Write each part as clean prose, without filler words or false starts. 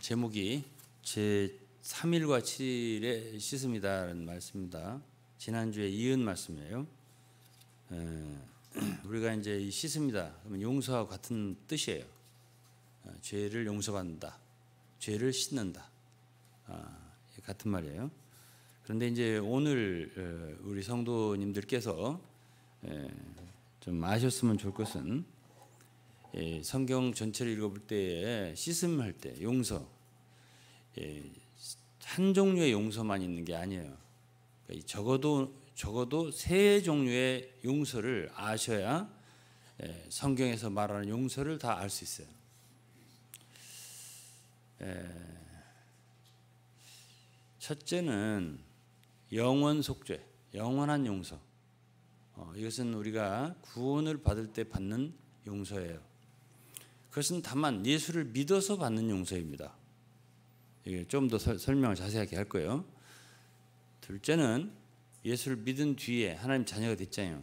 제목이 제 3일과 7일에 씻음이다라는 말씀입니다. 지난주에 이은 말씀이에요. 우리가 이제 이 씻음이다 그러면 용서와 같은 뜻이에요. 죄를 용서받는다, 죄를 씻는다, 같은 말이에요. 그런데 이제 오늘 우리 성도님들께서 좀 아셨으면 좋을 것은 성경 전체를 읽어볼 때에 씻음할 때 용서, 한 종류의 용서만 있는 게 아니에요. 그러니까 적어도 세 종류의 용서를 아셔야 성경에서 말하는 용서를 다 알 수 있어요. 첫째는 영원 속죄, 영원한 용서. 이것은 우리가 구원을 받을 때 받는 용서예요. 그것은 다만 예수를 믿어서 받는 용서입니다. 좀 더 설명을 자세하게 할 거예요. 둘째는 예수를 믿은 뒤에 하나님 자녀가 됐잖아요.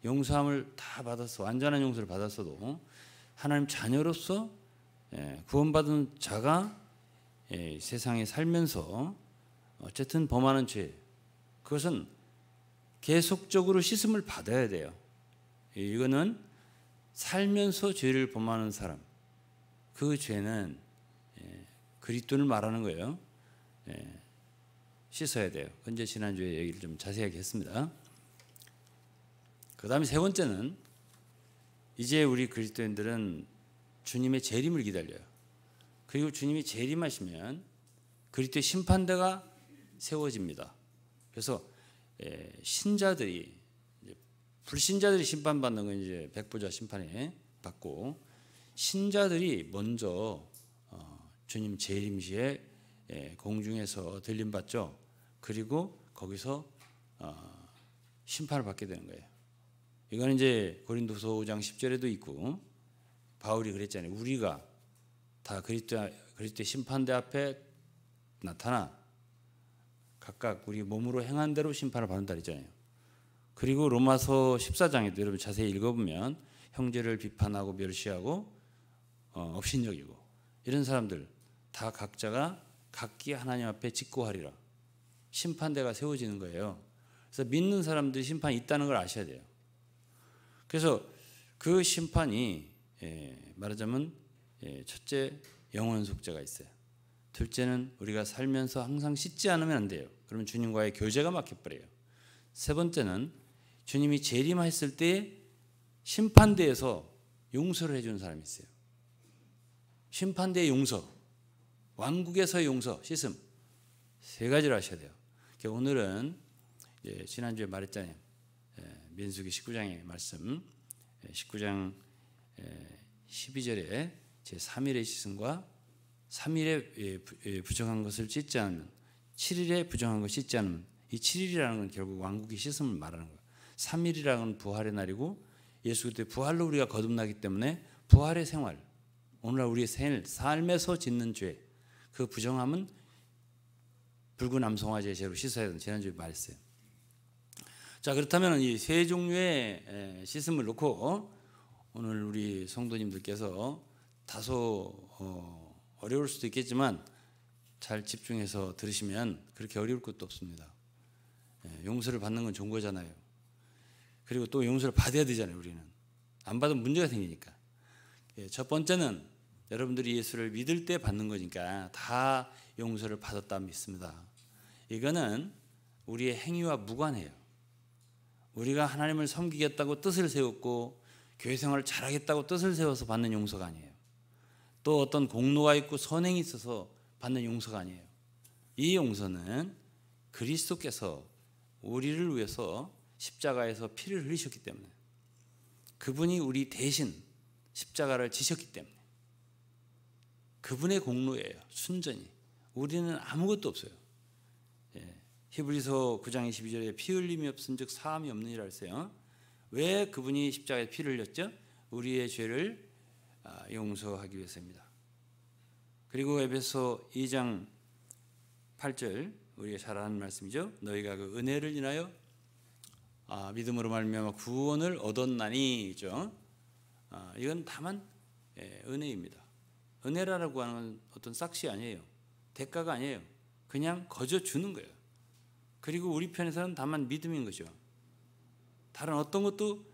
용서함을 다 받았어, 완전한 용서를 받았어도 하나님 자녀로서 구원받은 자가 세상에 살면서 어쨌든 범하는 죄, 그것은 계속적으로 씻음을 받아야 돼요. 이거는 살면서 죄를 범하는 사람, 그 죄는 그리스도를 말하는 거예요. 씻어야 돼요. 근데 지난주에 얘기를 좀 자세하게 했습니다. 그 다음에 세 번째는 이제 우리 그리스도인들은 주님의 재림을 기다려요. 그리고 주님이 재림하시면 그리스도의 심판대가 세워집니다. 그래서 신자들이, 불신자들이 심판받는 건 이제 백보자 심판에 받고, 신자들이 먼저 주님 재림 시에 공중에서 들림 받죠. 그리고 거기서 심판을 받게 되는 거예요. 이거는 이제 고린도서 5장 10절에도 있고, 바울이 그랬잖아요. 우리가 다 그리스도의 심판대 앞에 나타나 각각 우리 몸으로 행한 대로 심판을 받는다 그랬잖아요. 그리고 로마서 14장에도 여러분 자세히 읽어보면 형제를 비판하고 멸시하고 업신여기고 이런 사람들 다 각자가 각기 하나님 앞에 직고하리라. 심판대가 세워지는 거예요. 그래서 믿는 사람들이 심판이 있다는 걸 아셔야 돼요. 그래서 그 심판이 말하자면 첫째, 영원 속죄가 있어요. 둘째는 우리가 살면서 항상 씻지 않으면 안 돼요. 그러면 주님과의 교제가 막혀버려요. 세 번째는 주님이 재림했을 때 심판대에서 용서를 해주는 사람이 있어요. 심판대의 용서, 왕국에서의 용서, 씻음, 세 가지를 하셔야 돼요. 오늘은 지난주에 말했잖아요. 민수기 19장의 말씀, 19장 12절에 제3일의 씻음과 3일에 부정한 것을 씻지 않으면, 7일에 부정한 것을 씻지 않으면, 이 7일이라는 건 결국 왕국의 씻음을 말하는 거예요. 3일이라는 건 부활의 날이고, 예수 그리스도의 부활로 우리가 거듭나기 때문에 부활의 생활, 오늘날 우리의 삶에서 짓는 죄, 그 부정함은 붉은 암송아지의 죄로 씻어야 된다. 지난주에 말했어요. 자, 그렇다면 이 세 종류의 씻음을 놓고 오늘 우리 성도님들께서 다소 어려울 수도 있겠지만 잘 집중해서 들으시면 그렇게 어려울 것도 없습니다. 용서를 받는 건 좋은 거잖아요. 그리고 또 용서를 받아야 되잖아요. 우리는 안 받으면 문제가 생기니까. 첫 번째는 여러분들이 예수를 믿을 때 받는 거니까 다 용서를 받았다 믿습니다. 이거는 우리의 행위와 무관해요. 우리가 하나님을 섬기겠다고 뜻을 세웠고 교회 생활을 잘하겠다고 뜻을 세워서 받는 용서가 아니에요. 또 어떤 공로가 있고 선행이 있어서 받는 용서가 아니에요. 이 용서는 그리스도께서 우리를 위해서 십자가에서 피를 흘리셨기 때문에, 그분이 우리 대신 십자가를 지셨기 때문에 그분의 공로예요. 순전히. 우리는 아무것도 없어요. 히브리서 9장 22절에 피 흘림이 없은즉 사함이 없느니라 했어요. 왜 그분이 십자가에 피를 흘렸죠? 우리의 죄를 용서하기 위해서입니다. 그리고 에베소 2장 8절 우리가 잘 아는 말씀이죠. 너희가 그 은혜를 인하여 믿음으로 말미암아 구원을 얻었나니죠. 이건 다만 은혜입니다. 은혜라고 하는 건 어떤 싹시 아니에요. 대가가 아니에요. 그냥 거저 주는 거예요. 그리고 우리 편에서는 다만 믿음인 거죠. 다른 어떤 것도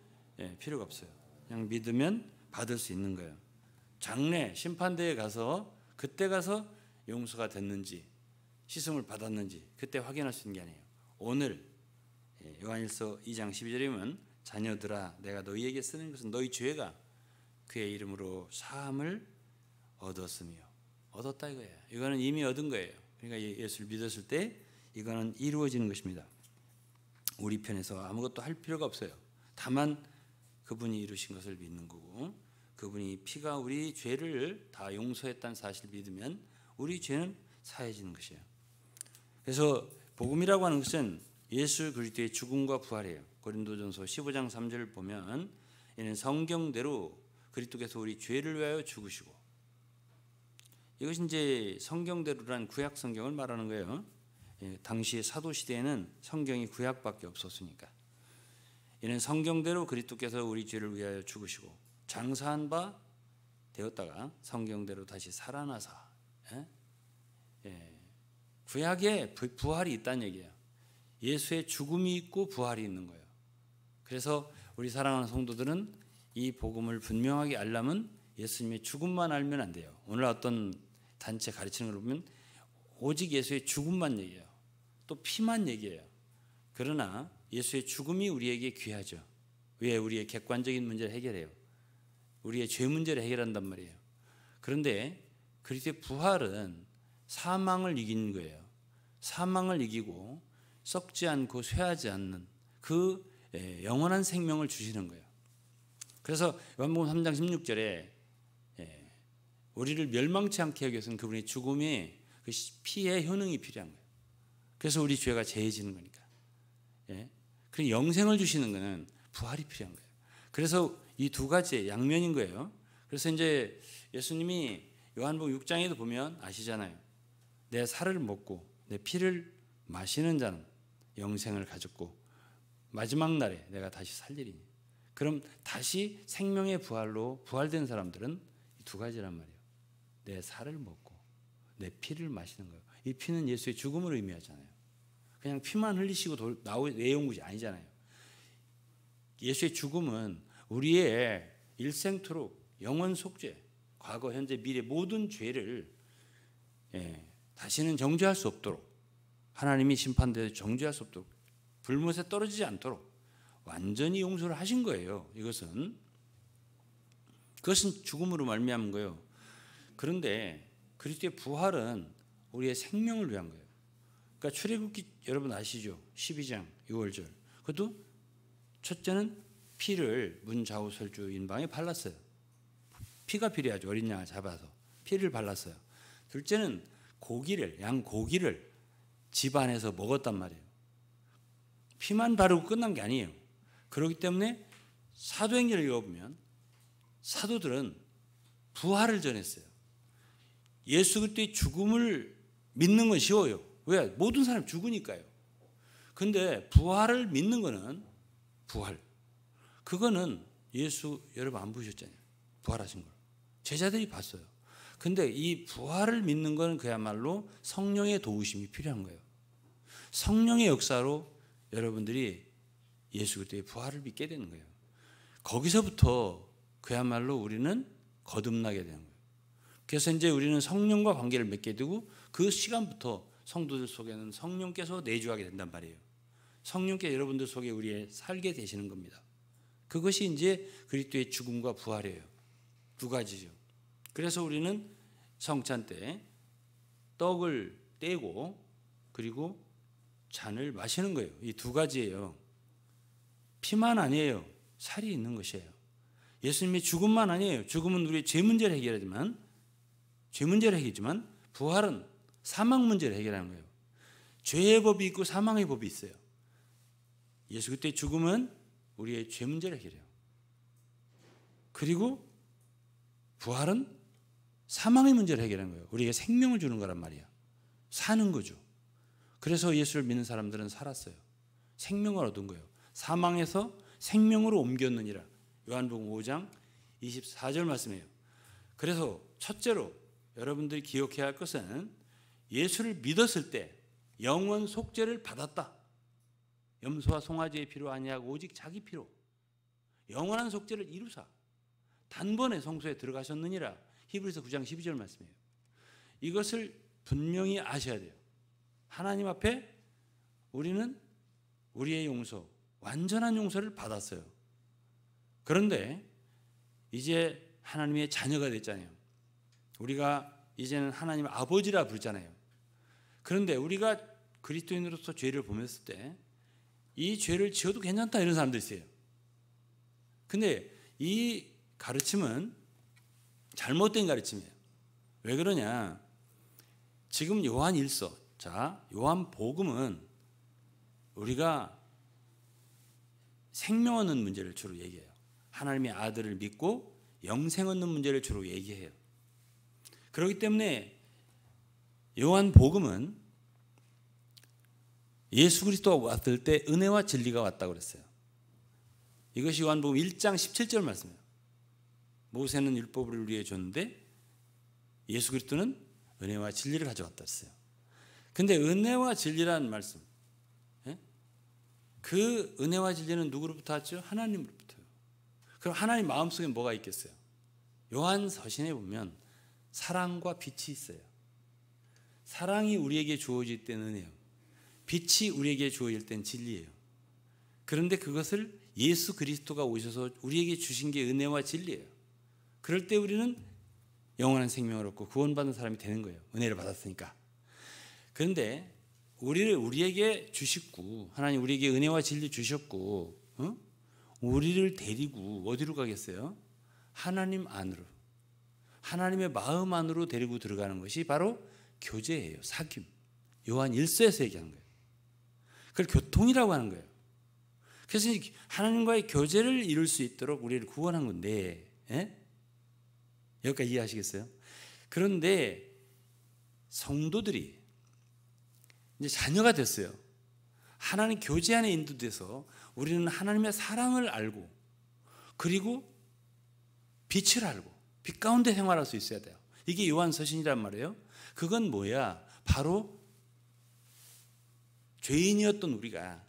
필요가 없어요. 그냥 믿으면 받을 수 있는 거예요. 장래 심판대에 가서 그때 가서 용서가 됐는지 씻음을 받았는지 그때 확인할 수 있는 게 아니에요. 오늘 요한일서 2장 12절에 보면 자녀들아 내가 너희에게 쓰는 것은 너희 죄가 그의 이름으로 사함을 얻었으며 얻었다 이거예요. 이거는 이미 얻은 거예요. 그러니까 예수를 믿었을 때 이거는 이루어지는 것입니다. 우리 편에서 아무것도 할 필요가 없어요. 다만 그분이 이루신 것을 믿는 거고 그분이 피가 우리 죄를 다 용서했다는 사실을 믿으면 우리 죄는 사해지는 것이에요. 그래서 복음이라고 하는 것은 예수 그리스도의 죽음과 부활이에요. 고린도전서 15장 3절을 보면 이는 성경대로 그리스도께서 우리 죄를 위하여 죽으시고 이것이 이제 성경대로란 구약 성경을 말하는 거예요. 당시 사도 시대에는 성경이 구약밖에 없었으니까. 이는 성경대로 그리스도께서 우리 죄를 위하여 죽으시고 장사한 바 되었다가 성경대로 다시 살아나사. 구약에 부활이 있다는 얘기예요. 예수의 죽음이 있고 부활이 있는 거예요. 그래서 우리 사랑하는 성도들은 이 복음을 분명하게 알려면 예수님의 죽음만 알면 안 돼요. 오늘 어떤 단체 가르치는 걸 보면 오직 예수의 죽음만 얘기해요. 또 피만 얘기해요. 그러나 예수의 죽음이 우리에게 귀하죠. 왜? 우리의 객관적인 문제를 해결해요. 우리의 죄 문제를 해결한단 말이에요. 그런데 그리스도의 부활은 사망을 이긴 거예요. 사망을 이기고 썩지 않고 쇠하지 않는 그 영원한 생명을 주시는 거예요. 그래서 요한복음 3장 16절에 우리를 멸망치 않게 하기 위해서는 그분의 죽음에 그 피의 효능이 필요한 거예요. 그래서 우리 죄가 제해지는 거니까. 그리고 영생을 주시는 것은 부활이 필요한 거예요. 그래서 이 두 가지의 양면인 거예요. 그래서 이제 예수님이 요한복음 6장에도 보면 아시잖아요. 내 살을 먹고 내 피를 마시는 자는 영생을 가졌고 마지막 날에 내가 다시 살리리니. 그럼 다시 생명의 부활로 부활된 사람들은 이 두 가지란 말이에요. 내 살을 먹고 내 피를 마시는 거예요. 이 피는 예수의 죽음을 의미하잖아요. 그냥 피만 흘리시고 내온 것이 아니잖아요. 예수의 죽음은 우리의 일생토록 영원 속죄, 과거, 현재, 미래 모든 죄를 다시는 정죄할 수 없도록 하나님이 심판대에 정죄할 수 없도록 불못에 떨어지지 않도록 완전히 용서를 하신 거예요. 그것은 죽음으로 말미암은 거예요. 그런데 그리스도의 부활은 우리의 생명을 위한 거예요. 그러니까 출애굽기 여러분 아시죠? 12장 6월절. 그것도 첫째는 피를 문 좌우설주 인방에 발랐어요. 피가 필요하죠. 어린 양을 잡아서 피를 발랐어요. 둘째는 양 고기를 집 안에서 먹었단 말이에요. 피만 바르고 끝난 게 아니에요. 그렇기 때문에 사도행전을 읽어보면 사도들은 부활을 전했어요. 예수 그리스도의 죽음을 믿는 건 쉬워요. 왜? 모든 사람이 죽으니까요. 근데 부활을 믿는 거는 부활. 그거는 예수 여러분 안 보셨잖아요. 부활하신 걸. 제자들이 봤어요. 근데 이 부활을 믿는 건 그야말로 성령의 도우심이 필요한 거예요. 성령의 역사로 여러분들이 예수 그리스도의 부활을 믿게 되는 거예요. 거기서부터 그야말로 우리는 거듭나게 되는 거예요. 그래서 이제 우리는 성령과 관계를 맺게 되고 그 시간부터 성도들 속에는 성령께서 내주하게 된단 말이에요. 성령께서 여러분들 속에 우리의 살게 되시는 겁니다. 그것이 이제 그리스도의 죽음과 부활이에요. 두 가지죠. 그래서 우리는 성찬 때 떡을 떼고 그리고 잔을 마시는 거예요. 이 두 가지예요. 피만 아니에요. 살이 있는 것이에요. 예수님의 죽음만 아니에요. 죽음은 우리의 죄 문제를 해결하지만 부활은 사망 문제를 해결하는 거예요. 죄의 법이 있고 사망의 법이 있어요. 예수 그리스도의 죽음은 우리의 죄 문제를 해결해요. 그리고 부활은 사망의 문제를 해결하는 거예요. 우리에게 생명을 주는 거란 말이에요. 사는 거죠. 그래서 예수를 믿는 사람들은 살았어요. 생명을 얻은 거예요. 사망에서 생명으로 옮겼느니라. 요한복음 5장 24절 말씀이에요. 그래서 첫째로 여러분들이 기억해야 할 것은 예수를 믿었을 때 영원 속죄를 받았다. 염소와 송아지의 피로 아니하고 오직 자기 피로 영원한 속죄를 이루사 단번에 성소에 들어가셨느니라. 히브리서 9장 12절 말씀이에요. 이것을 분명히 아셔야 돼요. 하나님 앞에 우리는 우리의 용서, 완전한 용서를 받았어요. 그런데 이제 하나님의 자녀가 됐잖아요. 우리가 이제는 하나님 아버지라 부르잖아요. 그런데 우리가 그리스도인으로서 죄를 범했을 때 이 죄를 지어도 괜찮다 이런 사람도 있어요. 근데 이 가르침은 잘못된 가르침이에요. 왜 그러냐? 지금 요한 1서, 자, 요한 복음은 우리가 생명 얻는 문제를 주로 얘기해요. 하나님의 아들을 믿고 영생 얻는 문제를 주로 얘기해요. 그렇기 때문에 요한 복음은 예수 그리스도가 왔을 때 은혜와 진리가 왔다고 그랬어요. 이것이 요한복음 1장 17절 말씀이에요. 모세는 율법을 우리에게 줬는데 예수 그리스도는 은혜와 진리를 가져왔다 했어요. 근데 은혜와 진리라는 말씀, 그 은혜와 진리는 누구로부터 왔죠? 하나님으로부터요. 그럼 하나님 마음속에 뭐가 있겠어요? 요한 서신에 보면 사랑과 빛이 있어요. 사랑이 우리에게 주어질 때는 은혜요. 빛이 우리에게 주어질 때는 진리예요. 그런데 그것을 예수 그리스도가 오셔서 우리에게 주신 게 은혜와 진리예요. 그럴 때 우리는 영원한 생명을 얻고 구원받는 사람이 되는 거예요. 은혜를 받았으니까. 그런데 우리에게 주셨고, 하나님 우리에게 은혜와 진리 주셨고, 우리를 데리고 어디로 가겠어요? 하나님 안으로, 하나님의 마음 안으로 데리고 들어가는 것이 바로 교제예요. 사귐. 요한 1서에서 얘기하는 거예요. 그걸 교통이라고 하는 거예요. 그래서 하나님과의 교제를 이룰 수 있도록 우리를 구원한 건데, 여기까지 이해하시겠어요? 그런데 성도들이 이제 자녀가 됐어요. 하나님 교제 안에 인도돼서 우리는 하나님의 사랑을 알고, 그리고 빛을 알고 빛 가운데 생활할 수 있어야 돼요. 이게 요한 서신이란 말이에요. 그건 뭐야? 바로 죄인이었던 우리가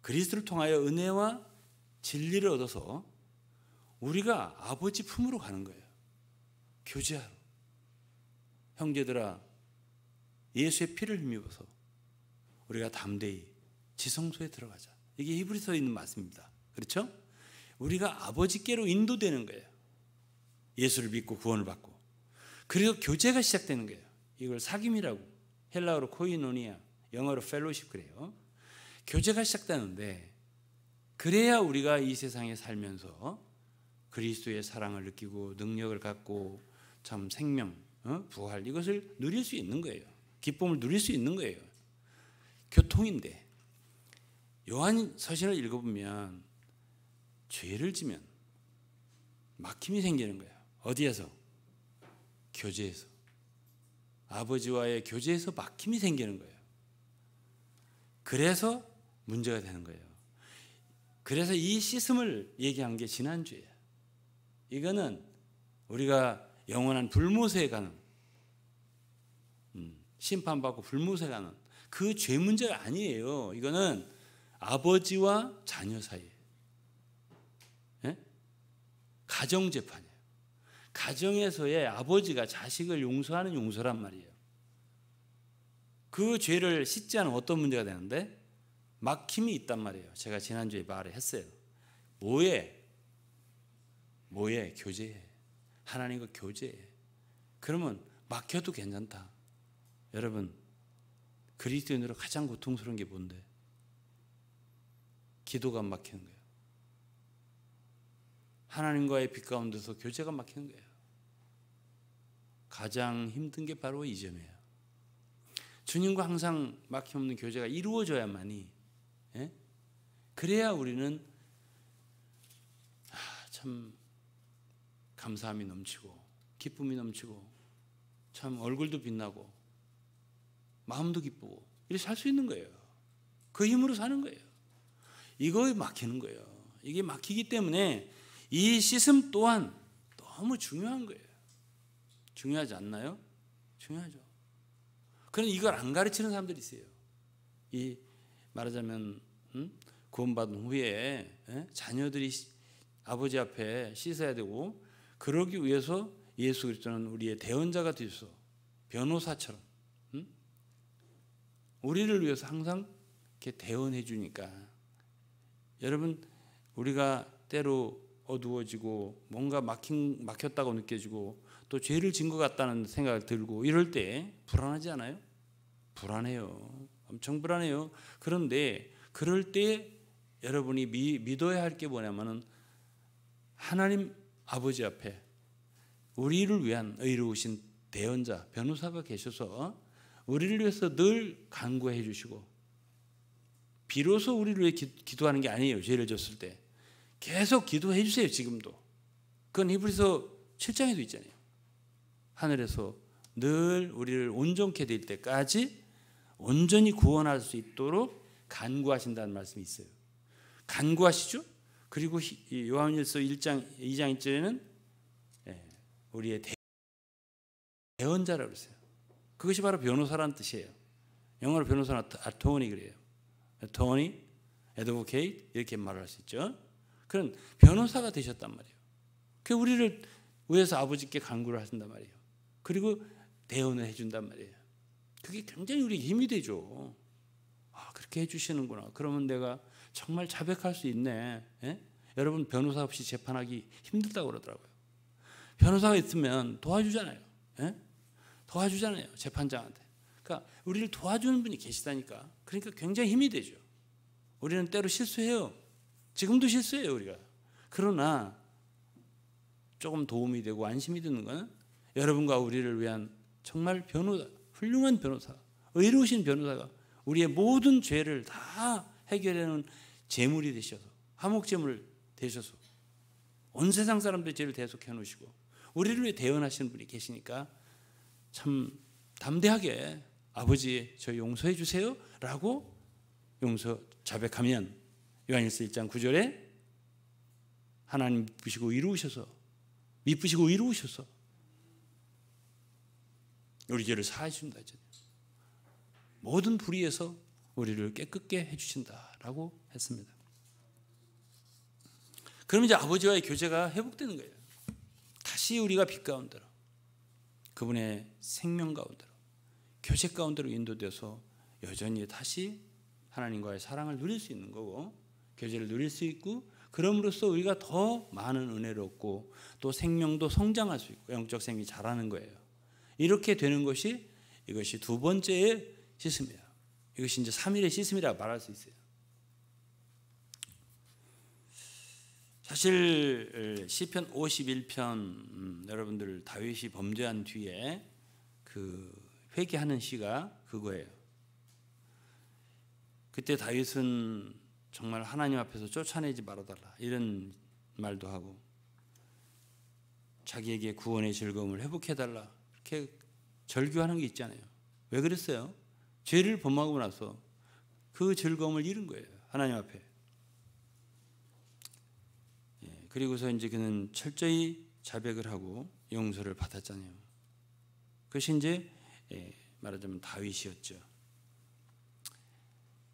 그리스도를 통하여 은혜와 진리를 얻어서 우리가 아버지 품으로 가는 거예요. 교제하러. 형제들아, 예수의 피를 힘입어서 우리가 담대히 지성소에 들어가자. 이게 히브리서에 있는 말씀입니다. 그렇죠? 우리가 아버지께로 인도되는 거예요. 예수를 믿고 구원을 받고. 그래서 교제가 시작되는 거예요. 이걸 사귐이라고, 헬라어로 코이노니아, 영어로 펠로십 그래요. 교제가 시작되는데, 그래야 우리가 이 세상에 살면서 그리스도의 사랑을 느끼고 능력을 갖고 참 생명, 부활, 이것을 누릴 수 있는 거예요. 기쁨을 누릴 수 있는 거예요. 교통인데, 요한 서신을 읽어보면 죄를 지면 막힘이 생기는 거예요. 어디에서? 교제에서. 아버지와의 교제에서 막힘이 생기는 거예요. 그래서 문제가 되는 거예요. 그래서 이 시스템을 얘기한 게 지난주예요. 이거는 우리가 영원한 불못에 가는, 심판받고 불못에 가는 그 죄 문제가 아니에요. 이거는 아버지와 자녀 사이에, 가정재판이에요. 가정에서의 아버지가 자식을 용서하는 용서란 말이에요. 그 죄를 씻지 않으면 어떤 문제가 되는데? 막힘이 있단 말이에요. 제가 지난주에 말했어요. 뭐에? 교제해. 하나님과 교제해. 그러면 막혀도 괜찮다. 여러분, 그리스도인으로 가장 고통스러운 게 뭔데? 기도가 안 막히는 거예요. 하나님과의 빛 가운데서 교제가 막히는 거예요. 가장 힘든 게 바로 이 점이에요. 주님과 항상 막힘없는 교제가 이루어져야만이, 그래야 우리는 참 감사함이 넘치고 기쁨이 넘치고 참 얼굴도 빛나고 마음도 기쁘고 이렇게 살 수 있는 거예요. 그 힘으로 사는 거예요. 이거에 막히는 거예요. 이게 막히기 때문에 이 시스템 또한 너무 중요한 거예요. 중요하지 않나요? 중요하죠. 그런데 이걸 안 가르치는 사람들이 있어요. 이 말하자면 구원받은 후에 자녀들이 아버지 앞에 씻어야 되고, 그러기 위해서 예수 그리스도는 우리의 대언자가 되셔서 변호사처럼 우리를 위해서 항상 이렇게 대언해 주니까, 여러분 우리가 때로 어두워지고 뭔가 막혔다고 느껴지고 또 죄를 진 것 같다는 생각이 들고 이럴 때 불안하지 않아요? 불안해요. 엄청 불안해요. 그런데 그럴 때 여러분이 믿어야 할 게 뭐냐면은 하나님 아버지 앞에 우리를 위한 의로우신 대언자, 변호사가 계셔서 우리를 위해서 늘 간구해 주시고, 비로소 우리를 위해 기도하는 게 아니에요. 죄를 졌을 때 계속 기도해 주세요. 지금도. 그건 히브리서 7장에도 있잖아요. 하늘에서 늘 우리를 온전케 될 때까지 온전히 구원할 수 있도록 간구하신다는 말씀이 있어요. 간구하시죠. 그리고 요한일서 2장 1절에는 우리의 대언자라고 그랬어요. 그것이 바로 변호사라는 뜻이에요. 영어로 변호사는 아토니 그래요. 아토니, 애드보케이트 이렇게 말할 수 있죠. 그런 변호사가 되셨단 말이에요. 그 우리를 위해서 아버지께 간구를 하신단 말이에요. 그리고 대언을 해준단 말이에요. 그게 굉장히 우리에게 힘이 되죠. 그렇게 해주시는구나. 그러면 내가 정말 자백할 수 있네. 여러분 변호사 없이 재판하기 힘들다고 그러더라고요. 변호사가 있으면 도와주잖아요. 도와주잖아요. 재판장한테. 그러니까 우리를 도와주는 분이 계시다니까. 그러니까 굉장히 힘이 되죠. 우리는 때로 실수해요. 지금도 실수해요 우리가. 그러나 조금 도움이 되고 안심이 드는 것은 여러분과 우리를 위한 정말 변호사, 훌륭한 변호사, 의로우신 변호사가 우리의 모든 죄를 다 해결하는 제물이 되셔서, 화목제물 되셔서 온 세상 사람들의 죄를 대속해 놓으시고 우리를 위해 대언하시는 분이 계시니까 참 담대하게 아버지 저 용서해 주세요 라고 자백하면 요한일서 1장 9절에 하나님 미쁘시고 이루셔서 우리 죄를 사해 주신다 했잖아요. 모든 불의에서 우리를 깨끗게 해주신다라고 했습니다. 그럼 이제 아버지와의 교제가 회복되는 거예요. 다시 우리가 빛 가운데로, 그분의 생명 가운데로, 교제 가운데로 인도돼서 여전히 다시 하나님과의 사랑을 누릴 수 있는 거고, 교제를 누릴 수 있고, 그럼으로써 우리가 더 많은 은혜를 얻고 또 생명도 성장할 수 있고 영적 생명이 자라는 거예요. 이렇게 되는 것이 이것이 두 번째의 시스입니다. 이것이 이제 3일의 시스미라고 말할 수 있어요. 사실 시편 51편 여러분들 다윗이 범죄한 뒤에 그 회개하는 시가 그거예요. 그때 다윗은 정말 하나님 앞에서 쫓아내지 말아달라 이런 말도 하고, 자기에게 구원의 즐거움을 회복해달라 이렇게 절규하는 게 있잖아요. 왜 그랬어요? 죄를 범하고 나서 그 즐거움을 잃은 거예요. 하나님 앞에. 그리고서 이제 그는 철저히 자백을 하고 용서를 받았잖아요. 그것이 이제 말하자면 다윗이었죠.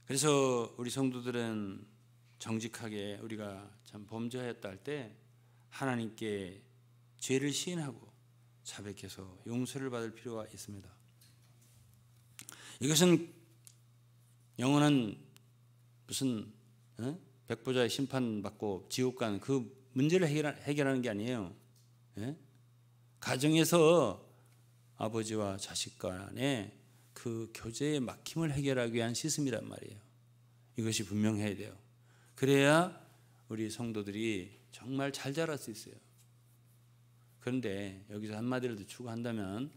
그래서 우리 성도들은 정직하게 우리가 참 범죄하였다 할 때 하나님께 죄를 시인하고 자백해서 용서를 받을 필요가 있습니다. 이것은 영원한 무슨 백보자의 심판받고 지옥 가는 그 문제를 해결하는 게 아니에요. 가정에서 아버지와 자식 간의 그 교제의 막힘을 해결하기 위한 시스템이란 말이에요. 이것이 분명해야 돼요. 그래야 우리 성도들이 정말 잘 자랄 수 있어요. 그런데 여기서 한마디를 더 추가한다면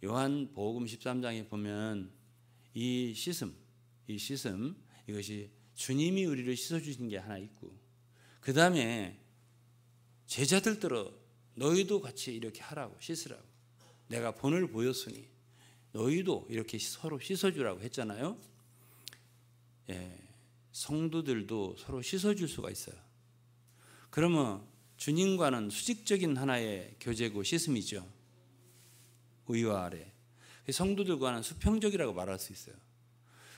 요한복음 13장에 보면 이 시스템 이것이 주님이 우리를 씻어주신 게 하나 있고, 그 다음에 제자들들어 너희도 같이 이렇게 하라고, 씻으라고 내가 본을 보였으니 너희도 이렇게 서로 씻어주라고 했잖아요. 성도들도 서로 씻어줄 수가 있어요. 그러면 주님과는 수직적인 하나의 교제고 시스템이죠. 의와 아래. 성도들과는 수평적이라고 말할 수 있어요.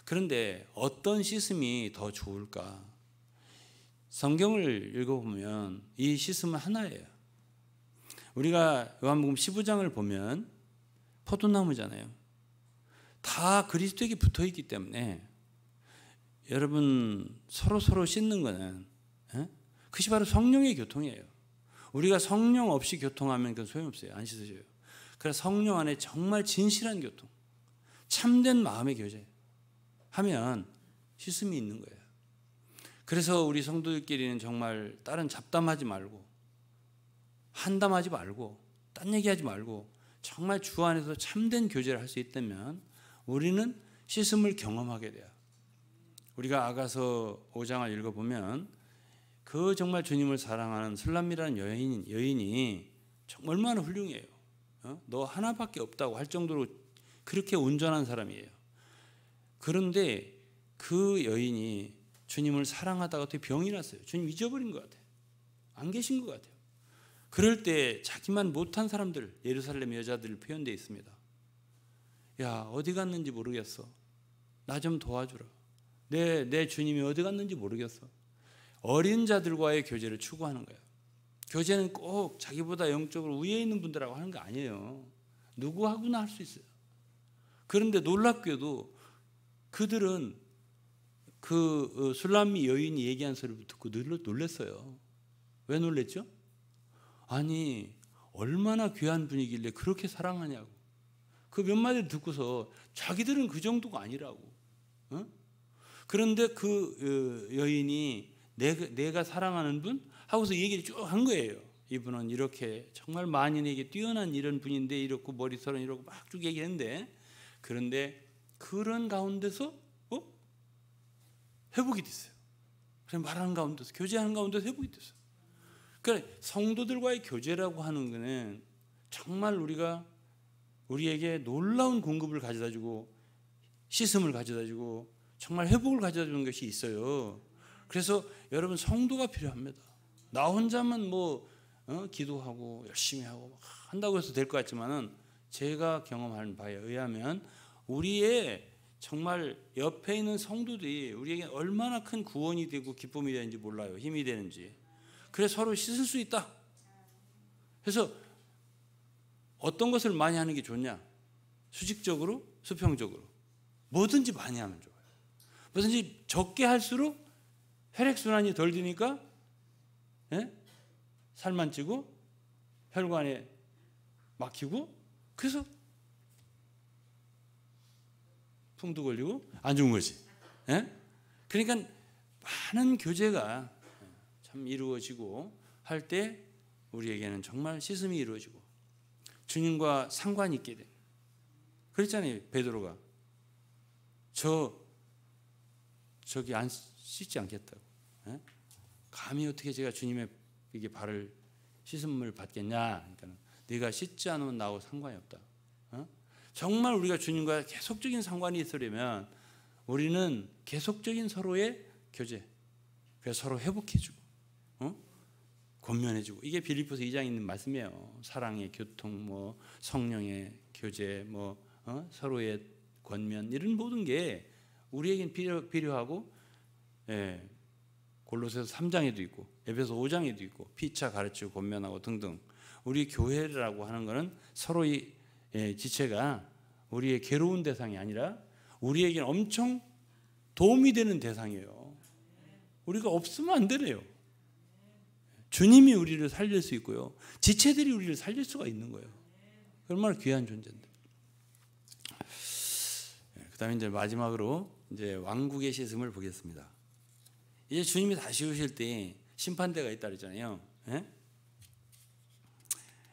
그런데 어떤 시스템이 더 좋을까? 성경을 읽어보면 이 시스템은 하나예요. 우리가 요한복음 15장을 보면 포도나무잖아요. 다 그리스도에게 붙어있기 때문에 여러분 서로 씻는 거는 그것이 바로 성령의 교통이에요. 우리가 성령 없이 교통하면 그건 소용없어요. 안 씻어져요. 그래서 성령 안에 정말 진실한 교통, 참된 마음의 교제 하면 씻음이 있는 거예요. 그래서 우리 성도들끼리는 정말 다른 잡담하지 말고 한담하지 말고 딴 얘기하지 말고 정말 주 안에서 참된 교제를 할 수 있다면 우리는 씻음을 경험하게 돼요. 우리가 아가서 5장을 읽어보면 그 정말 주님을 사랑하는 술람이라는 여인이 정말 얼마나 훌륭해요. 너 하나밖에 없다고 할 정도로 그렇게 온전한 사람이에요. 그런데 그 여인이 주님을 사랑하다가 어떻게 병이 났어요. 주님 잊어버린 것 같아요. 안 계신 것 같아요. 그럴 때 자기만 못한 사람들, 예루살렘 여자들 표현되어 있습니다. 야, 어디 갔는지 모르겠어. 나 좀 도와주라. 내 주님이 어디 갔는지 모르겠어. 어린 자들과의 교제를 추구하는 거예요. 교제는 꼭 자기보다 영적으로 위에 있는 분들하고 하는 거 아니에요. 누구하고나 할 수 있어요. 그런데 놀랍게도 그들은 그 술람미 여인이 얘기한 소리를 듣고 놀랐어요. 왜 놀랬죠? 아니 얼마나 귀한 분이길래 그렇게 사랑하냐고. 그 몇 마디를 듣고서 자기들은 그 정도가 아니라고. 그런데 그 여인이 내가 사랑하는 분 하고서 얘기를 쭉 한 거예요. 이분은 이렇게 정말 만인에게 뛰어난 이런 분인데 이렇고 머리털은 이렇고 막 쭉 얘기했는데 그런데 그런 가운데서 회복이 됐어요. 그래서 말하는 가운데서 교제하는 가운데서 회복이 됐어요. 그러니까 성도들과의 교제라고 하는 것은 정말 우리에게 놀라운 공급을 가져다주고 씻음을 가져다주고 정말 회복을 가져다주는 것이 있어요. 그래서 여러분 성도가 필요합니다. 나 혼자만 기도하고 열심히 하고 막 한다고 해서 될 것 같지만은 제가 경험하는 바에 의하면 우리의 정말 옆에 있는 성도들이 우리에게 얼마나 큰 구원이 되고 기쁨이 되는지 몰라요. 힘이 되는지. 그래서 서로 씻을 수 있다. 그래서 어떤 것을 많이 하는 게 좋냐? 수직적으로, 수평적으로. 뭐든지 많이 하면 좋아요. 뭐든지 적게 할수록 혈액순환이 덜 되니까 살만 찌고 혈관에 막히고 그래서 풍도 걸리고 안 좋은 거지. 그러니까 많은 교제가 참 이루어지고 할 때 우리에게는 정말 씻음이 이루어지고 주님과 상관이 있게 돼. 그랬잖아요. 베드로가 저기 안 씻지 않겠다고. 감히 어떻게 제가 주님의 이게 발을 씻음을 받겠냐? 그러니까 네가 씻지 않으면 나하고 상관이 없다. 정말 우리가 주님과 계속적인 상관이 있으려면 우리는 계속적인 서로의 교제, 그래서 서로 회복해주고, 권면해주고 이게 빌립보서 2장에 있는 말씀이에요. 사랑의 교통, 성령의 교제, 서로의 권면 이런 모든 게 우리에겐 필요하고, 골로새서 3장에도 있고 에베소 5장에도 있고 피차 가르치고 권면하고 등등. 우리 교회라고 하는 것은 서로의 지체가 우리의 괴로운 대상이 아니라 우리에게는 엄청 도움이 되는 대상이에요. 우리가 없으면 안 되네요. 주님이 우리를 살릴 수 있고요. 지체들이 우리를 살릴 수가 있는 거예요. 얼마나 귀한 존재인데. 그다음에 이제 마지막으로 이제 왕국의 씻음을 보겠습니다. 이제 주님이 다시 오실 때 심판대가 있다 그랬잖아요.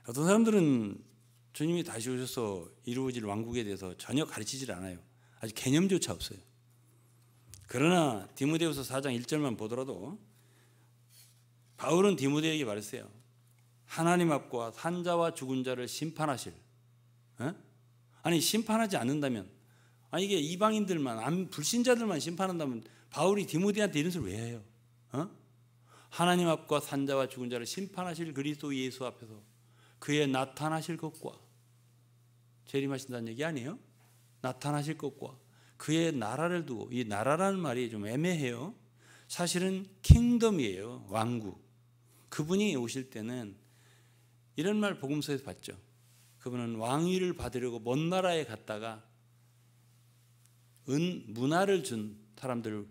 어떤 사람들은 주님이 다시 오셔서 이루어질 왕국에 대해서 전혀 가르치질 않아요. 아직 개념조차 없어요. 그러나 디모데후서 4장 1절만 보더라도 바울은 디모데에게 말했어요. 하나님 앞과 산자와 죽은 자를 심판하실. 아니 심판하지 않는다면, 이게 이방인들만, 불신자들만 심판한다면 바울이 디모데한테 이런 소리를 왜 해요? 하나님 앞과 산자와 죽은 자를 심판하실 그리스도 예수 앞에서 그의 나타나실 것과 재림하신다는 얘기 아니에요? 나타나실 것과 그의 나라를 두고, 이 나라라는 말이 좀 애매해요. 사실은 킹덤이에요. 왕국. 그분이 오실 때는 이런 말 복음서에서 봤죠. 그분은 왕위를 받으려고 먼 나라에 갔다가 문화를 준 사람들을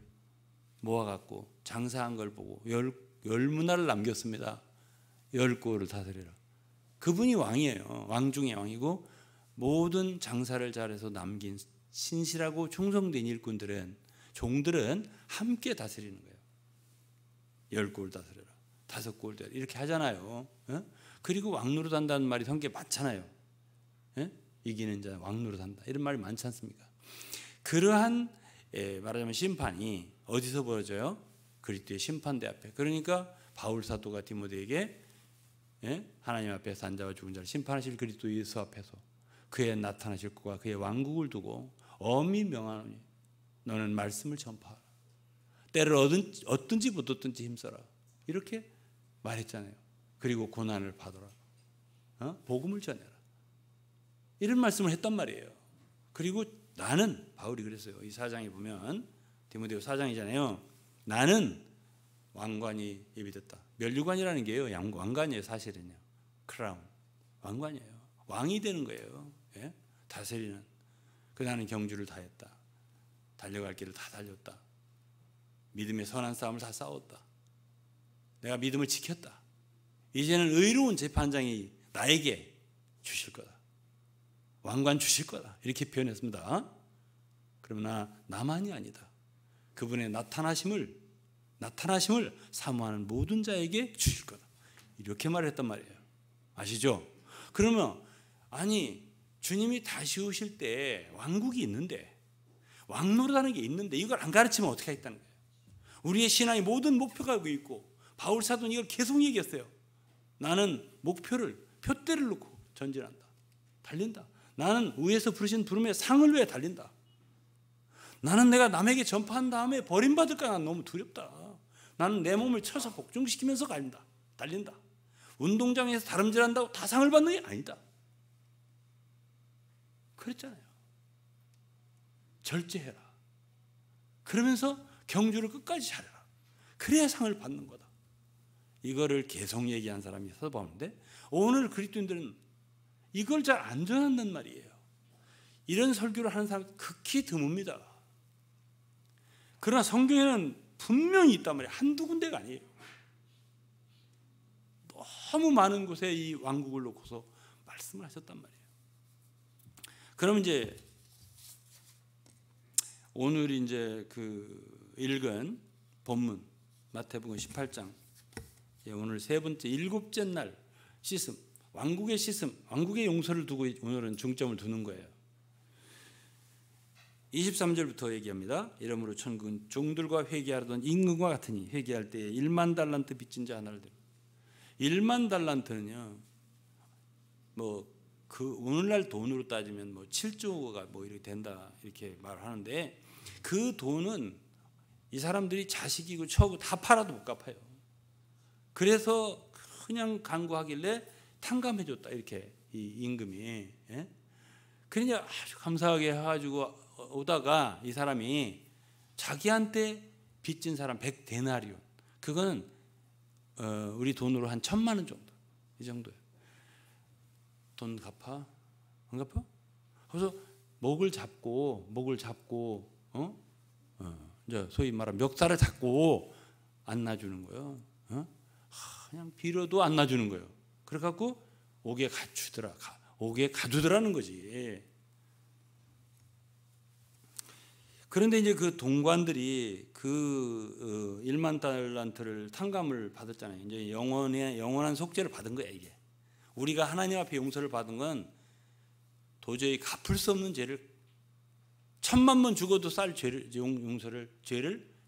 모아갖고 장사한 걸 보고 열 문화를 남겼습니다. 10고를 다스리라. 그분이 왕이에요. 왕 중의 왕이고 모든 장사를 잘해서 남긴 신실하고 충성된 일꾼들은, 종들은 함께 다스리는 거예요. 10고를 다스려라, 5고를 다스려라 이렇게 하잖아요. 그리고 왕노릇 한다는 말이 성경에 많잖아요. 이기는 자 왕노릇 한다 이런 말이 많지 않습니까? 그러한 말하자면 심판이 어디서 벌어져요? 그리스도의 심판대 앞에. 그러니까 바울 사도가 디모데에게 하나님 앞에 산 자와 죽은 자를 심판하실 그리스도 예수 앞에서 그의 나타나실 것과 그의 왕국을 두고 엄히 명하노니 너는 말씀을 전파하라. 때를 얻든지 못 얻든지 힘써라. 이렇게 말했잖아요. 그리고 고난을 받아라. 복음을 전해라. 이런 말씀을 했단 말이에요. 그리고 나는, 바울이 그랬어요. 이 4장에 보면 디모데후 4장이잖아요. 나는 왕관이 예비됐다. 면류관이라는 게요, 왕관이에요. 사실은요. 크라운. 왕관이에요. 왕이 되는 거예요. 다스리는. 나는 경주를 다했다. 달려갈 길을 다 달렸다. 믿음의 선한 싸움을 다 싸웠다. 내가 믿음을 지켰다. 이제는 의로운 재판장이 나에게 주실 거다. 왕관 주실 거다. 이렇게 표현했습니다. 그러나 나만이 아니다. 그분의 나타나심을 사모하는 모든 자에게 주실 거다. 이렇게 말했단 말이에요. 아시죠? 그러면 아니 주님이 다시 오실 때 왕국이 있는데, 왕노릇하는 게 있는데 이걸 안 가르치면 어떻게 하겠다는 거예요. 우리의 신앙의 모든 목표가 여기 있고 바울 사도는 이걸 계속 얘기했어요. 나는 표대를 놓고 전진한다. 달린다. 나는 위에서 부르신 부름에 상을 위해 달린다. 나는 내가 남에게 전파한 다음에 버림받을까 난 너무 두렵다. 나는 내 몸을 쳐서 복종시키면서 달린다. 운동장에서 다름질한다고 다 상을 받는 게 아니다. 그랬잖아요. 절제해라. 그러면서 경주를 끝까지 잘해라. 그래야 상을 받는 거다. 이거를 계속 얘기한 사람이 있어서 보는데 오늘 그리스도인들은 이걸 잘 안 전한단 말이에요. 이런 설교를 하는 사람 극히 드뭅니다. 그러나 성경에는 분명히 있단 말이에요. 한두 군데가 아니에요. 너무 많은 곳에 이 왕국을 놓고서 말씀을 하셨단 말이에요. 그럼 이제 오늘 이제 읽은 본문 마태복음 18장, 오늘 세 번째 7째 날 씻음, 왕국의 씻음, 왕국의 용서를 두고 오늘은 중점을 두는 거예요. 23절부터 얘기합니다. 이러므로 천국은 종들과 회개하던 임금과 같으니 회개할 때에 1만 달란트 빚진 자 하나를 드리고. 1만 달란트는요, 오늘날 돈으로 따지면 7조가 이렇게 된다 이렇게 말하는데, 그 돈은 이 사람들이 자식이고 처고 다 팔아도 못 갚아요. 그래서 그냥 간구하길래 탕감해줬다 이렇게 이 임금이. 그러니까 아주 감사하게 해가지고 오다가 이 사람이 자기한테 빚진 사람 100데나리온, 그거는 우리 돈으로 한 1,000만 원 정도, 이 정도예요. 돈 갚아? 안 갚아? 그래서 목을 잡고 이제 소위 말하면 멱살을 잡고 안 놔주는 거예요. 그냥 빌어도 안 놔주는 거예요. 그래갖고 옥에 가두더라는 거지. 그런데 이제 그 동관들이 1만 달란트를 탕감을 받았잖아요. 이제 영원한 속죄를 받은 거야, 이게. 우리가 하나님 앞에 용서를 받은 건 도저히 갚을 수 없는 죄를 1,000만 번 죽어도 쌀 죄를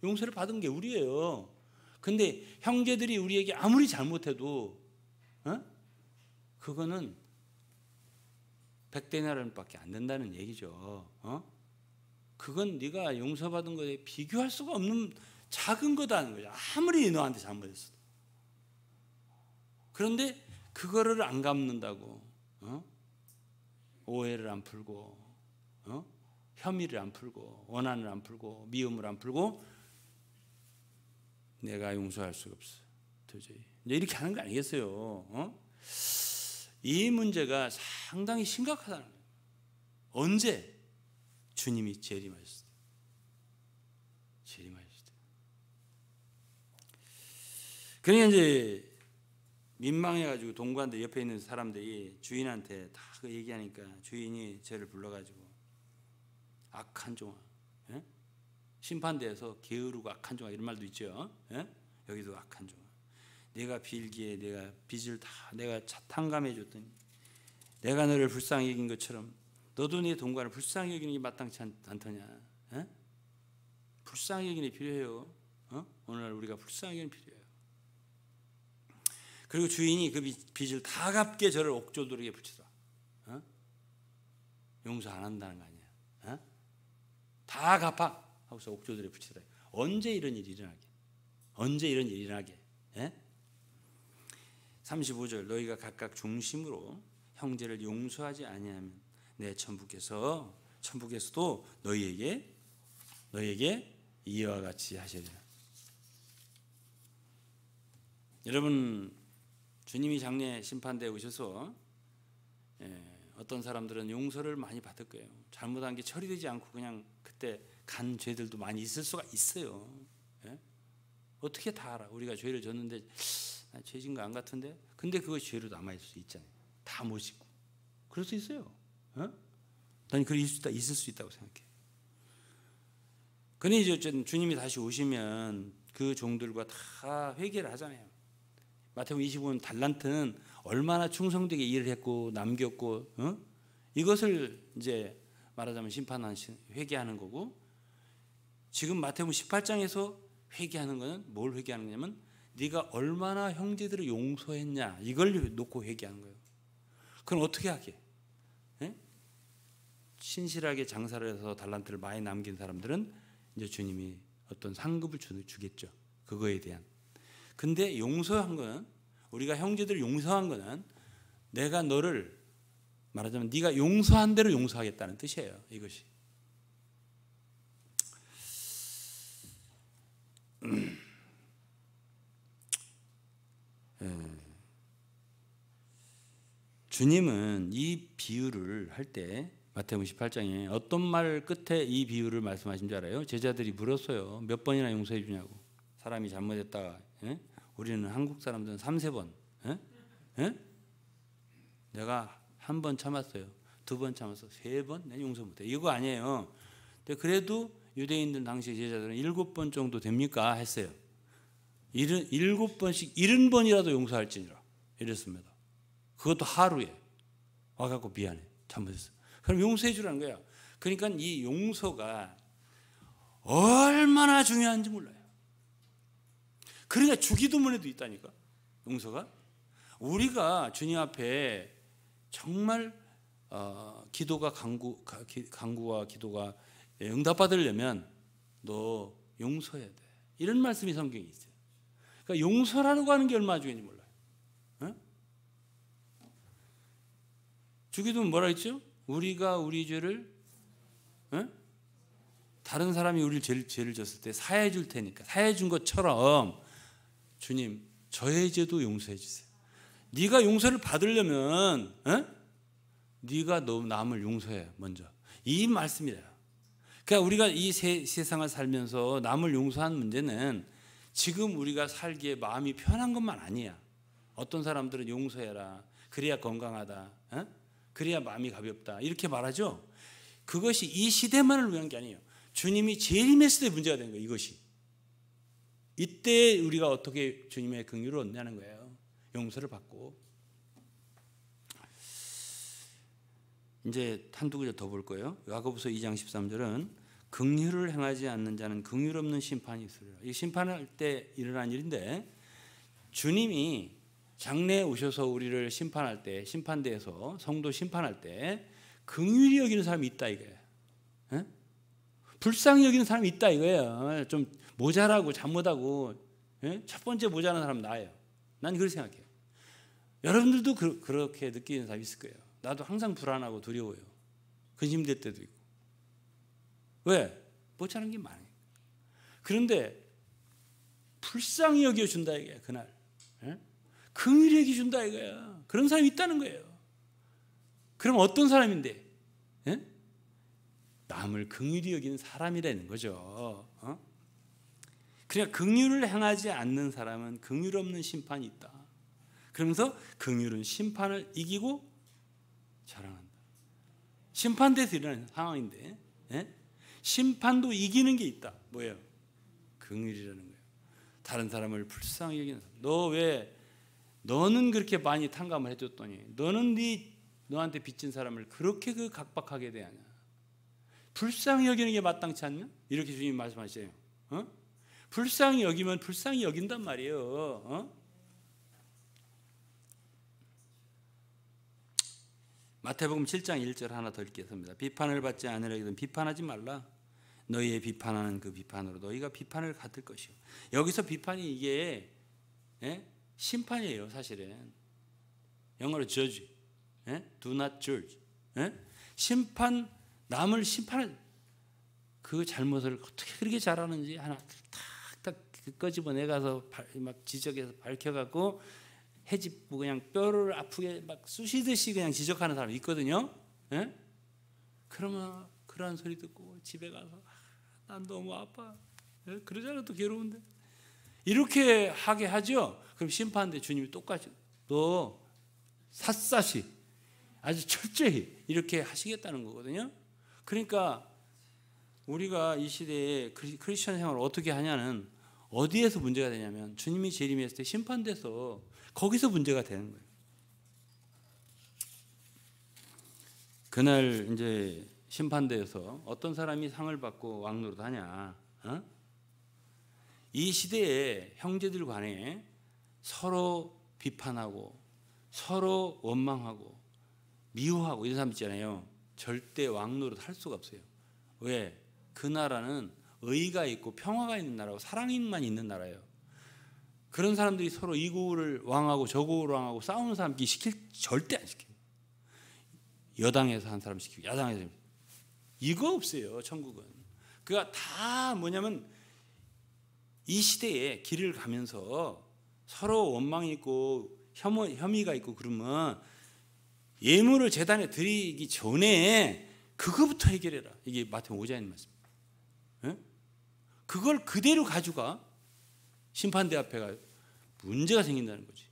용서를 받은 게 우리예요. 근데 형제들이 우리에게 아무리 잘못해도 그거는 100데나리온밖에 안 된다는 얘기죠. 그건 네가 용서받은 거에 비교할 수가 없는 작은 거다는 거죠. 아무리 너한테 잘못했어도. 그런데 그거를 안 갚는다고 오해를 안 풀고, 혐의를 안 풀고, 원한을 안 풀고, 미움을 안 풀고 내가 용서할 수가 없어. 도저히. 이제 이렇게 하는 거 아니겠어요? 이 문제가 상당히 심각하다는 거예요. 언제? 주님이 재림하셨을 때. 재림하셨을 때. 그러니까 이제 민망해가지고 동거한데 옆에 있는 사람들이 주인한테 다 그 얘기하니까 주인이 쟤를 불러가지고 악한 종아, 예? 심판대에서 게으르고 악한 종아 이런 말도 있죠. 예? 여기도 악한 종아. 내가 빌기에 내가 빚을 다 내가 탕감해 줬더니 내가 너를 불쌍히 여긴 것처럼 너도 네 동거를 불쌍히 여기는 게 마땅치 않더냐? 예? 불쌍히 여기는 게 필요해요. 오늘날 우리가 불쌍히 여기는 필요해요. 그리고 주인이 그 빚을 다 갚게 저를 옥조들에게 붙이더라. 용서 안 한다는 거 아니야? 다 갚아 하고서 옥조들에 붙이더라. 언제 이런 일이 일어나게? 언제 이런 일이 일어나게? 35절 너희가 각각 중심으로 형제를 용서하지 아니하면 내 천부께서도 너희에게 이와 같이 하시리라. 여러분, 주님이 장래 심판대에 오셔서 어떤 사람들은 용서를 많이 받을 거예요. 잘못한 게 처리되지 않고 그냥 그때 간 죄들도 많이 있을 수가 있어요. 어떻게 다 알아? 우리가 죄를 졌는데 죄 진 거 안 같은데? 근데 그거 죄로 남아있을 수 있잖아요. 다 못 씻고. 그럴 수 있어요. 난 그럴 수 있을 수 있다고 생각해. 근데 이제 어쨌든 주님이 다시 오시면 그 종들과 다 회개를 하잖아요. 마태복음 25년 달란트는 얼마나 충성되게 일을 했고 남겼고 이것을 이제 말하자면 회개하는 거고, 지금 마태복음 18장에서 회개하는 거는 뭘 회개하는 거냐면 네가 얼마나 형제들을 용서했냐 이걸 놓고 회개하는 거예요. 그럼 어떻게 하게? 신실하게 장사를 해서 달란트를 많이 남긴 사람들은 이제 주님이 어떤 상급을 주겠죠. 그거에 대한. 근데 용서한 거는, 우리가 형제들을 용서한 거는 내가 너를 말하자면 네가 용서한 대로 용서하겠다는 뜻이에요. 이것이. 주님은 이 비유를 할 때 마태복음 18장에 어떤 말 끝에 이 비유를 말씀하신 줄 알아요? 제자들이 물었어요. 몇 번이나 용서해 주냐고. 사람이 잘못했다가 우리는 한국 사람들은 3-4번. 내가 한 번 참았어요. 2번 참았어. 3번? 내 용서 못해. 이거 아니에요. 근데 그래도 유대인들 당시 제자들은 7번 정도 됩니까? 했어요. 7번씩 70번이라도 용서할지니라 이랬습니다. 그것도 하루에 와갖고 미안해. 잘못했어. 그럼 용서해 주라는 거야. 그러니까 이 용서가 얼마나 중요한지 몰라요. 그러니까 주기도문에도 있다니까. 용서가. 우리가 주님 앞에 정말 기도가 간구와 기도가 응답받으려면 너 용서해야 돼. 이런 말씀이 성경에 있어요. 그러니까 용서라고 하는 게 얼마나 중요한지 몰라요. 주기도문 뭐라 했죠? 우리가 우리 죄를 다른 사람이 우리 죄를 졌을 때 사해 줄 테니까, 사해 준 것처럼 주님 저의 죄도 용서해 주세요. 네가 용서를 받으려면 네가 너 남을 용서해 먼저. 이 말씀이래요. 그러니까 우리가 이 세상을 살면서 남을 용서하는 문제는 지금 우리가 살기에 마음이 편한 것만 아니야. 어떤 사람들은 용서해라. 그래야 건강하다. 그래야 마음이 가볍다. 이렇게 말하죠. 그것이 이 시대만을 위한 게 아니에요. 주님이 재림했을 때 문제가 된 거예요. 이것이. 이때 우리가 어떻게 주님의 긍휼을 얻냐는 거예요. 용서를 받고. 이제 한두 구절 더 볼 거예요. 야고보서 2장 13절은 긍휼을 행하지 않는 자는 긍휼 없는 심판이 있으리라. 이 심판할 때 일어난 일인데, 주님이 장래에 오셔서 우리를 심판할 때, 심판대에서 성도 심판할 때 긍휼히 여기는 사람이 있다 이거예요. 불쌍히 여기는 사람이 있다 이거예요. 좀 모자라고 잘못하고 첫 번째 모자란 사람 나예요. 난 그렇게 생각해요. 여러분들도 그렇게 느끼는 사람이 있을 거예요. 나도 항상 불안하고 두려워요. 근심될 때도 있고. 왜? 못 찾는 게 많아요. 그런데 불쌍히 여겨준다 이거야. 그날 긍휼히 여겨준다 이거야. 그런 사람이 있다는 거예요. 그럼 어떤 사람인데? 남을 긍휼히 여기는 사람이라는 거죠. 그냥 긍휼을 행하지 않는 사람은 긍휼 없는 심판이 있다. 그러면서 긍휼은 심판을 이기고 자랑한다. 심판대에서 일어나는 상황인데 심판도 이기는 게 있다. 뭐예요? 긍휼이라는 거예요. 다른 사람을 불쌍히 여기는 사람. 너 왜 너는 그렇게 많이 탕감을 해줬더니 너는 너한테 빚진 사람을 그렇게 각박하게 대하냐? 불쌍히 여기는 게 마땅치 않냐? 이렇게 주님이 말씀하세요. 불쌍히 여기면 불쌍히 여긴단 말이에요. 마태복음 7장 1절 하나 더 읽겠습니다. 비판을 받지 않으려거든 비판하지 말라. 너희의 비판하는 그 비판으로 너희가 비판을 받을 것이요. 여기서 비판이 이게 심판이에요. 사실은 영어로 judge, do not judge. 심판, 남을 심판을 그 잘못을 어떻게 그렇게 잘하는지 하나 탁탁 끄집어내가서 막 지적해서 밝혀갖고 해집고 그냥 뼈를 아프게 막 쑤시듯이 그냥 지적하는 사람이 있거든요. 그러면 그런 소리 듣고 집에 가서 난 너무 아파. 그러잖아. 또 괴로운데. 이렇게 하게 하죠. 그럼 심판대 주님이 똑같이 너 샅샅이 아주 철저히 이렇게 하시겠다는 거거든요. 그러니까 우리가 이 시대에 크리스천 생활을 어떻게 하냐는 어디에서 문제가 되냐면 주님이 재림했을 때 심판돼서 거기서 문제가 되는 거예요. 그날 이제 심판대에서 어떤 사람이 상을 받고 왕노릇 하냐? 이 시대에 형제들 간에 서로 비판하고 서로 원망하고 미워하고 이런 사람 있잖아요. 절대 왕노릇 할 수가 없어요. 왜? 그 나라는 의가 있고 평화가 있는 나라고 사랑만 있는 나라예요. 그런 사람들이 서로 이 국을 왕하고 저 국을 왕하고 싸우는 사람끼리 절대 안 시켜요. 여당에서 한 사람 시키고 야당에서 이거 없어요. 천국은. 그가 다 뭐냐면 이 시대에 길을 가면서 서로 원망이 있고 혐의가 있고 그러면 예물을 제단에 드리기 전에 그거부터 해결해라. 이게 마태복음 5장의 말씀. 그걸 그대로 가져가 심판대 앞에 가 문제가 생긴다는 거지.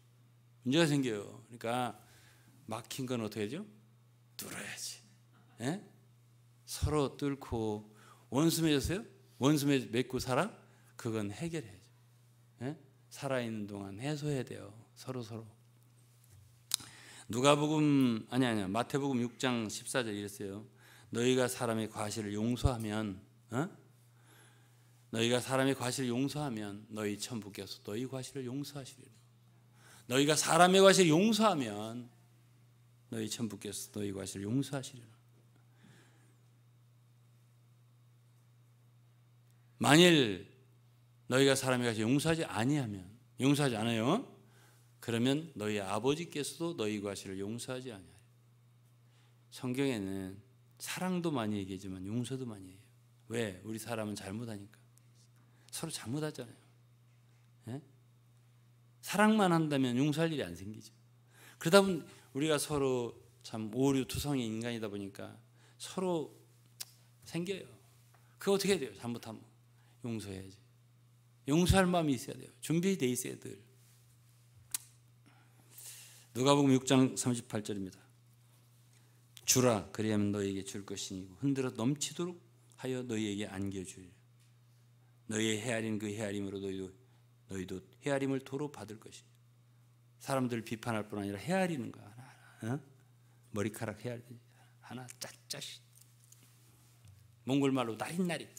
문제가 생겨요. 그러니까 막힌 건 어떻게 하죠? 뚫어야지. 서로 뚫고 원수 맺었어요? 원수 맺고 살아? 그건 해결해야죠. 살아있는 동안 해소해야 돼요. 서로. 누가복음 아니야 마태복음 6장 14절 이랬어요. 너희가 사람의 과실을 용서하면 너희가 사람의 과실을 용서하면 너희 천부께서 너희 과실을 용서하시리라. 너희가 사람의 과실을 용서하면 너희 천부께서 너희 과실을 용서하시리라. 만일 너희가 사람의 과실을 용서하지 않아요. 그러면 너희 아버지께서도 너희 과실을 용서하지 아니하리라. 성경에는 사랑도 많이 얘기하지만 용서도 많이 해요. 왜? 우리 사람은 잘못하니까. 서로 잘못하잖아요. 사랑만 한다면 용서할 일이 안 생기죠. 그러다 보면 우리가 서로 참 오류투성이 인간이다 보니까 서로 생겨요. 그거 어떻게 해야 돼요? 잘못하면 용서해야지. 용서할 마음이 있어야 돼요. 준비되어 있어야 늘. 누가복음 6장 38절입니다. 주라 그리하면 너희에게 줄 것이니고 흔들어 넘치도록 하여 너희에게 안겨주리라. 너희의 헤아린 그 헤아림으로 너희도 헤아림을 도로 받을 것이니. 사람들 비판할 뿐 아니라 헤아리는 거야. 하나. 머리카락 헤아리듯이 하나 짜짜시. 몽골말로 나릿나릿.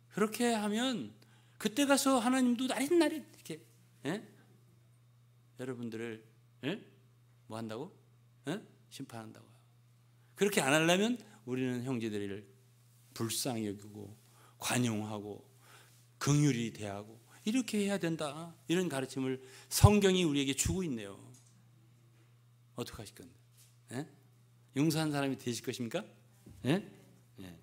그렇게 하면 그때 가서 하나님도 나릿나릿 이렇게 여러분들을 뭐 한다고? 심판한다고요. 그렇게 안 하려면 우리는 형제들을 불쌍히 여기고 관용하고 긍휼히 대하고 이렇게 해야 된다. 이런 가르침을 성경이 우리에게 주고 있네요. 어떻게 하실 건데? 예? 용서한 사람이 되실 것입니까? 예? 예.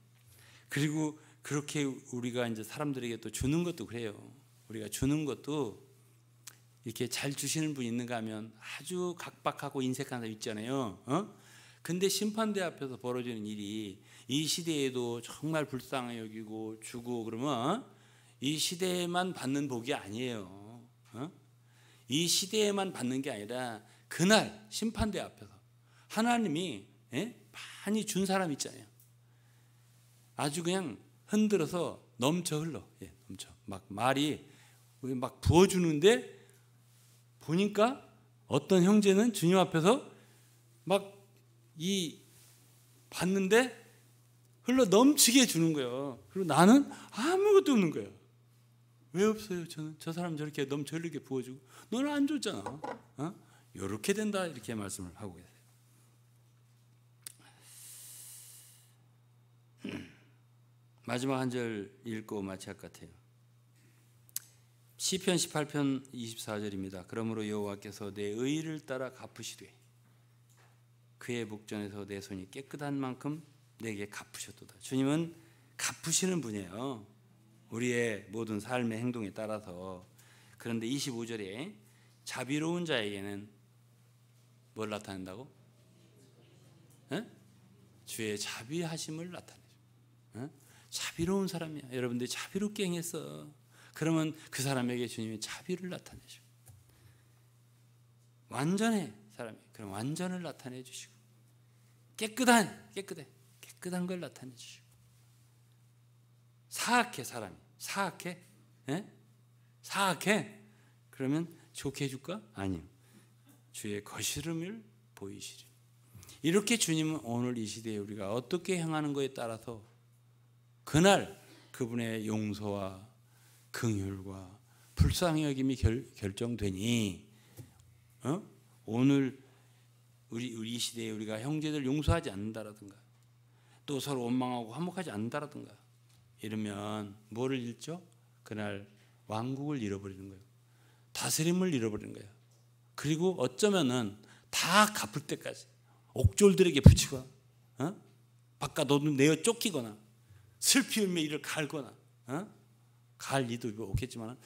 그리고 그렇게 우리가 이제 사람들에게 또 주는 것도 그래요. 우리가 주는 것도 이렇게 잘 주시는 분 있는가 하면 아주 각박하고 인색한 사람 있잖아요. 근데 심판대 앞에서 벌어지는 일이 이 시대에도 정말 불쌍히 여기고 주고 그러면 이 시대에만 받는 복이 아니에요. 이 시대에만 받는 게 아니라 그날 심판대 앞에서 하나님이 많이 준 사람 있잖아요. 아주 그냥 흔들어서 넘쳐 흘러. 넘쳐. 막 말이 막 부어주는데 보니까 어떤 형제는 주님 앞에서 막 이 받는데 흘러 넘치게 주는 거예요. 그리고 나는 아무것도 없는 거예요. 왜 없어요? 저는 저 사람 저렇게 넘쳐 흘리게 부어주고 너는 안 줬잖아. 이렇게 된다 이렇게 말씀을 하고 계세요. 마지막 한 절 읽고 마칠 것 같아요. 시편 18편 24절입니다. 그러므로 여호와께서 내 의를 따라 갚으시되 그의 목전에서 내 손이 깨끗한 만큼 내게 갚으셨도다. 주님은 갚으시는 분이에요. 우리의 모든 삶의 행동에 따라서. 그런데 25절에 자비로운 자에게는 뭘 나타낸다고? 주의 자비하심을 나타내죠. 자비로운 사람이야. 여러분들이 자비롭게 행했어. 그러면 그 사람에게 주님이 자비를 나타내죠. 완전해 사람이. 그럼 완전을 나타내 주시고 깨끗한 걸 나타내 주시고 사악해 사람이. 사악해? 사악해? 그러면 좋게 해줄까? 아니요. 주의 거스름을 보이시리. 이렇게 주님은 오늘 이 시대에 우리가 어떻게 행하는 것에 따라서 그날 그분의 용서와 긍휼과 불쌍히 여김이 결정되니 오늘 우리 이 시대에 우리가 형제들 용서하지 않는다라든가 또 서로 원망하고 화목하지 않는다라든가 이러면 뭐를 잃죠? 그날 왕국을 잃어버리는 거예요. 다스림을 잃어버리는 거예요. 그리고 어쩌면은 다 갚을 때까지 옥졸들에게 붙이거나 바깥 옷을 내어 쫓기거나 슬피 울며 이를 갈거나 갈 이도 없겠지만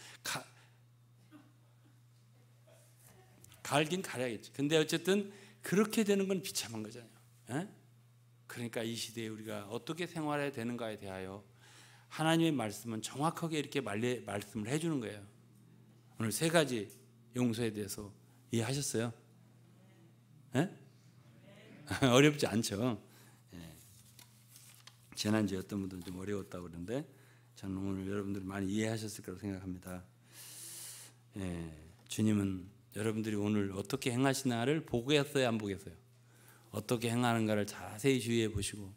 갈긴 갈아야겠지. 근데 어쨌든 그렇게 되는 건 비참한 거잖아요. 그러니까 이 시대에 우리가 어떻게 생활해야 되는가에 대하여 하나님의 말씀은 정확하게 이렇게 말씀을 해주는 거예요. 오늘 세 가지 용서에 대해서 이해하셨어요? 어렵지 않죠? 지난주에 어떤 분들은 좀 어려웠다고 그러는데 저는 오늘 여러분들이 많이 이해하셨을 거라고 생각합니다. 주님은 여러분들이 오늘 어떻게 행하시나를 보겠어요, 안 보겠어요? 어떻게 행하는가를 자세히 주의해 보시고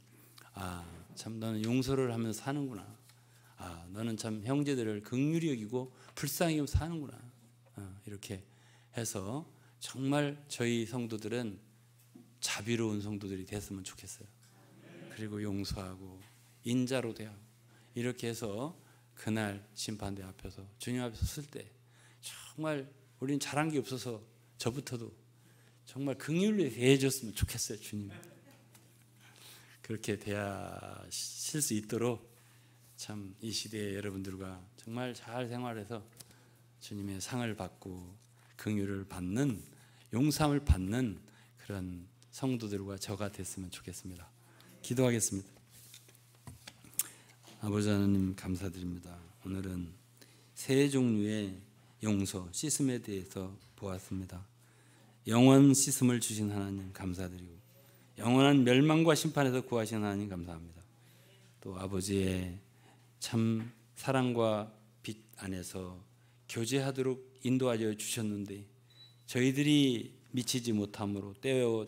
참 너는 용서를 하면서 사는구나. 너는 참 형제들을 긍휼히 여기고 불쌍히 여기고 사는구나. 이렇게 해서 정말 저희 성도들은 자비로운 성도들이 됐으면 좋겠어요. 그리고 용서하고 인자로 대하고 이렇게 해서 그날 심판대 앞에서 주님 앞에 섰을 때 정말 우리는 잘한 게 없어서 저부터도 정말 긍휼히 대해줬으면 좋겠어요. 주님 그렇게 대하실 수 있도록 참 이 시대의 여러분들과 정말 잘 생활해서 주님의 상을 받고 긍휼을 받는 용서함을 받는 그런 성도들과 저가 됐으면 좋겠습니다. 기도하겠습니다. 아버지 하나님 감사드립니다. 오늘은 세 종류의 용서, 씻음에 대해서 보았습니다. 영원 씻음을 주신 하나님 감사드리고 영원한 멸망과 심판에서 구하신 하나님 감사합니다. 또 아버지의 참 사랑과 빛 안에서 교제하도록 인도하여 주셨는데 저희들이 미치지 못함으로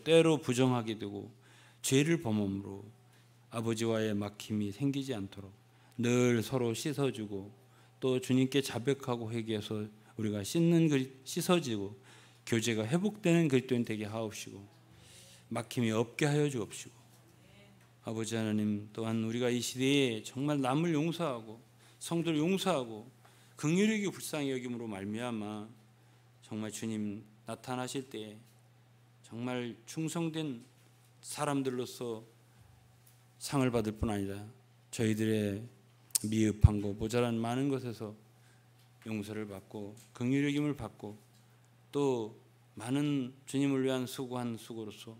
때로 부정하게 되고 죄를 범함으로 아버지와의 막힘이 생기지 않도록 늘 서로 씻어주고 또 주님께 자백하고 회개해서 우리가 씻어지고 교제가 회복되는 그리스도인 되게 하옵시고 막힘이 없게 하여 주옵시고 아버지 하나님 또한 우리가 이 시대에 정말 남을 용서하고 성도를 용서하고 긍휼히 여기고 불쌍히 여김으로 말미암아 정말 주님 나타나실 때 정말 충성된 사람들로서 상을 받을 뿐 아니라 저희들의 미흡한 거 모자란 많은 것에서 용서를 받고 긍휼의 여김을 받고 또 많은 주님을 위한 수고한 수고로서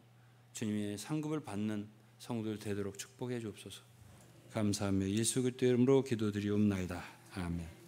주님의 상급을 받는 성도들 되도록 축복해 주옵소서. 감사하며 예수 그리스도의 이름으로 기도드리옵나이다. 아멘.